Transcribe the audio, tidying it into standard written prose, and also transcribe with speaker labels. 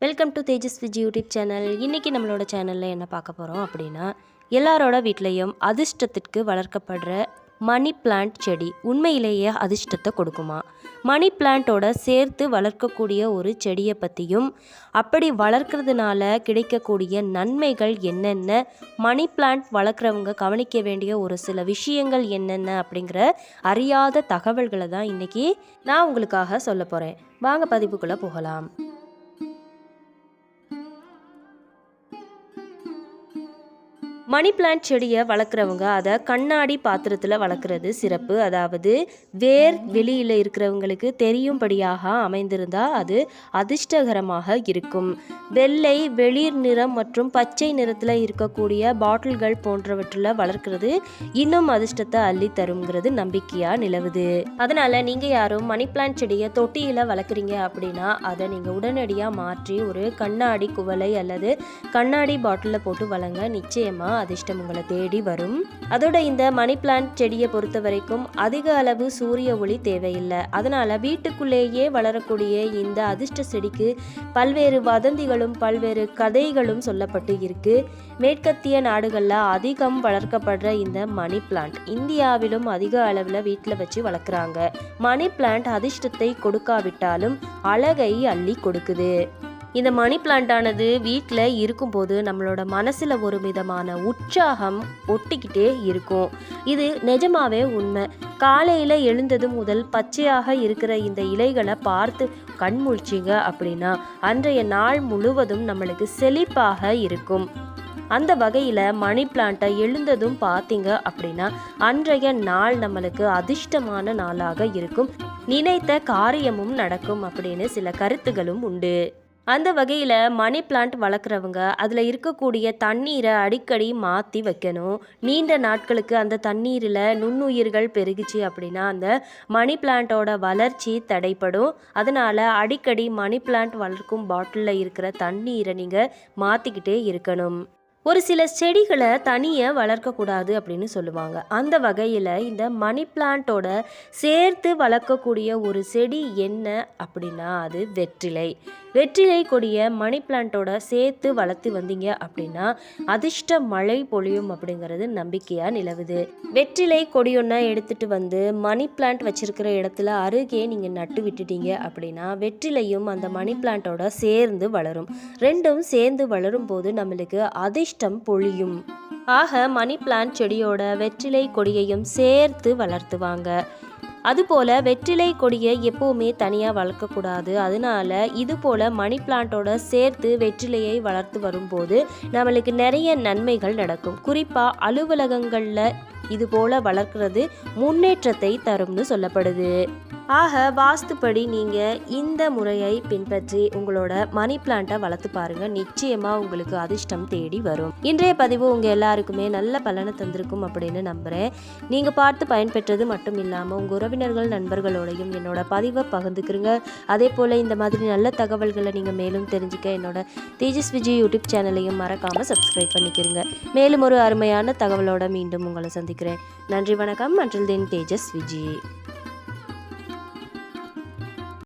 Speaker 1: Welcome to Tejas Viji YouTube channel. இன்றைக்கி நம்மளோட சேனலில் என்ன பார்க்க போகிறோம் அப்படின்னா, எல்லாரோட வீட்லேயும் அதிர்ஷ்டத்திற்கு வளர்க்கப்படுற மணி பிளான்ட் செடி உண்மையிலேயே அதிர்ஷ்டத்தை கொடுக்குமா? மணி பிளான்ட்டோட சேர்த்து வளர்க்கக்கூடிய ஒரு செடியை பற்றியும், அப்படி வளர்க்குறதுனால கிடைக்கக்கூடிய நன்மைகள் என்னென்ன, மணி பிளான்ட் வளர்க்குறவங்க கவனிக்க வேண்டிய ஒரு சில விஷயங்கள் என்னென்ன அப்படிங்கிற அறியாத தகவல்களை தான் இன்றைக்கி நான் உங்களுக்காக சொல்ல போகிறேன். வாங்க பதிவுக்குள்ளே போகலாம். மணி பிளான்ட் செடியை வளர்க்குறவங்க அதை கண்ணாடி பாத்திரத்தில் வளர்க்குறது சிறப்பு. அதாவது வேர் வெளியில் இருக்கிறவங்களுக்கு தெரியும்படியாக அமைந்திருந்தால் அது அதிர்ஷ்டகரமாக இருக்கும். வெள்ளை, வெளிர் நிறம் மற்றும் பச்சை நிறத்தில் இருக்கக்கூடிய பாட்டில்கள் போன்றவற்றில் வளர்க்குறது இன்னும் அதிர்ஷ்டத்தை அள்ளி தருங்கிறது நம்பிக்கையாக நிலவுது. அதனால் நீங்கள் யாரும் மணி பிளான்ட் செடியை தொட்டியில் வளர்க்குறீங்க அப்படின்னா அதை நீங்கள் உடனடியாக மாற்றி ஒரு கண்ணாடி குவளை அல்லது கண்ணாடி பாட்டிலில் போட்டு வளங்க. நிச்சயமாக அதிர்ஷ்டம் உங்களை தேடி வரும். அதோட இந்த மணி பிளான்ட் செடியை பொறுத்த வரைக்கும் அதிக அளவு சூரிய ஒளி தேவையில்லை. அதனால வீட்டுக்குள்ளேயே வளரக்கூடிய இந்த அதிர்ஷ்ட செடிக்கு பல்வேறு வதந்திகளும் பல்வேறு கதைகளும் சொல்லப்பட்டு இருக்கு. மேற்கத்திய நாடுகளில் அதிகம் வளர்க்கப்படுற இந்த மணி பிளான்ட் இந்தியாவிலும் அதிக அளவில் வீட்டில் வச்சு வளர்க்குறாங்க. மணி பிளான்ட் அதிர்ஷ்டத்தை கொடுக்காவிட்டாலும் அழகை அள்ளி கொடுக்குது. இந்த மணி பிளான்ட்டானது வீட்டில் இருக்கும்போது நம்மளோட மனசில் ஒரு விதமான உற்சாகம் ஒட்டிக்கிட்டே இருக்கும். இது நிஜமாவே உண்மை. காலையில் எழுந்தது முதல் பச்சையாக இருக்கிற இந்த இலைகளை பார்த்து கண்முழிச்சிங்க அப்படின்னா அன்றைய நாள் முழுவதும் நம்மளுக்கு செழிப்பாக இருக்கும். அந்த வகையில் மணி பிளான்ட்டை எழுந்ததும் பார்த்தீங்க அப்படின்னா அன்றைய நாள் நம்மளுக்கு அதிர்ஷ்டமான நாளாக இருக்கும். நினைத்த காரியமும் நடக்கும் அப்படின்னு சில கருத்துகளும் உண்டு. அந்த வகையில் மணி பிளான்ட் வளர்க்குறவங்க அதில் இருக்கக்கூடிய தண்ணீரை அடிக்கடி மாற்றி வைக்கணும். நீண்ட நாட்களுக்கு அந்த தண்ணீரில் நுண்ணுயிர்கள் பெருகிச்சு அப்படின்னா அந்த மணி பிளான்ட்டோட வளர்ச்சி தடைப்படும். அதனால் அடிக்கடி மணி பிளான்ட் வளர்க்கும் பாட்டிலில் இருக்கிற தண்ணீரை நீங்கள் மாற்றிக்கிட்டே இருக்கணும். ஒரு சில செடிகளை தனியாக வளர்க்கக்கூடாது அப்படின்னு சொல்லுவாங்க. அந்த வகையில் இந்த மணி பிளான்ட்டோட சேர்த்து வளர்க்கக்கூடிய ஒரு செடி என்ன அப்படின்னா அது வெற்றிலை. வெற்றிலை கொடியை மணி பிளான்ட்டோட சேர்த்து வளர்த்து வந்தீங்க அப்படின்னா அதிர்ஷ்ட மழை பொழியும் அப்படிங்கிறது நம்பிக்கையாக நிலவுது. வெற்றிலை கொடியொன்னா எடுத்துகிட்டு வந்து மணி பிளான்ட் வச்சிருக்கிற இடத்துல அருகே நீங்கள் நட்டு விட்டுட்டீங்க அப்படின்னா வெற்றிலையும் அந்த மணி பிளான்ட்டோட சேர்ந்து வளரும். ரெண்டும் சேர்ந்து வளரும் போது நம்மளுக்கு அதிர்ஷ்டம் பொழியும். ஆக மணி பிளான்ட் செடியோட வெற்றிலை கொடியையும் சேர்த்து வளர்த்துவாங்க. அதுபோல் வெற்றிலை கொடியை எப்போவுமே தனியாக வளர்க்கக்கூடாது. அதனால இது போல் மணி பிளான்ட்டோட சேர்த்து வெற்றிலையை வளர்த்து வரும்போது நம்மளுக்கு நிறைய நன்மைகள் நடக்கும். குறிப்பாக அலுவலகங்களில் இது போல் வளர்க்குறது முன்னேற்றத்தை தரும்னு சொல்லப்படுது. ஆக வாஸ்துப்படி நீங்கள் இந்த முறையை பின்பற்றி உங்களோட மணி பிளான்ட்டை வளர்த்து பாருங்கள். நிச்சயமாக உங்களுக்கு அதிர்ஷ்டம் தேடி வரும். இன்றைய பதிவு உங்கள் எல்லாருக்குமே நல்ல பலனை தந்திருக்கும் அப்படின்னு நம்புகிறேன். நீங்கள் பார்த்து பயன்பெற்றது மட்டும் இல்லாமல் உங்கள் உறவினர்கள் நண்பர்களோடையும் என்னோட பதிவை பகிர்ந்துக்கிறங்க. அதே போல் இந்த மாதிரி நல்ல தகவல்களை நீங்கள் மேலும் தெரிஞ்சுக்க என்னோட தேஜஸ் விஜி யூடியூப் சேனலையும் மறக்காமல் சப்ஸ்கிரைப் பண்ணிக்கிறங்க. மேலும் ஒரு அருமையான தகவலோட மீண்டும் உங்களை சந்திக்கிறேன். நன்றி, வணக்கம். அன்டில் தென் தேஜஸ் விஜி.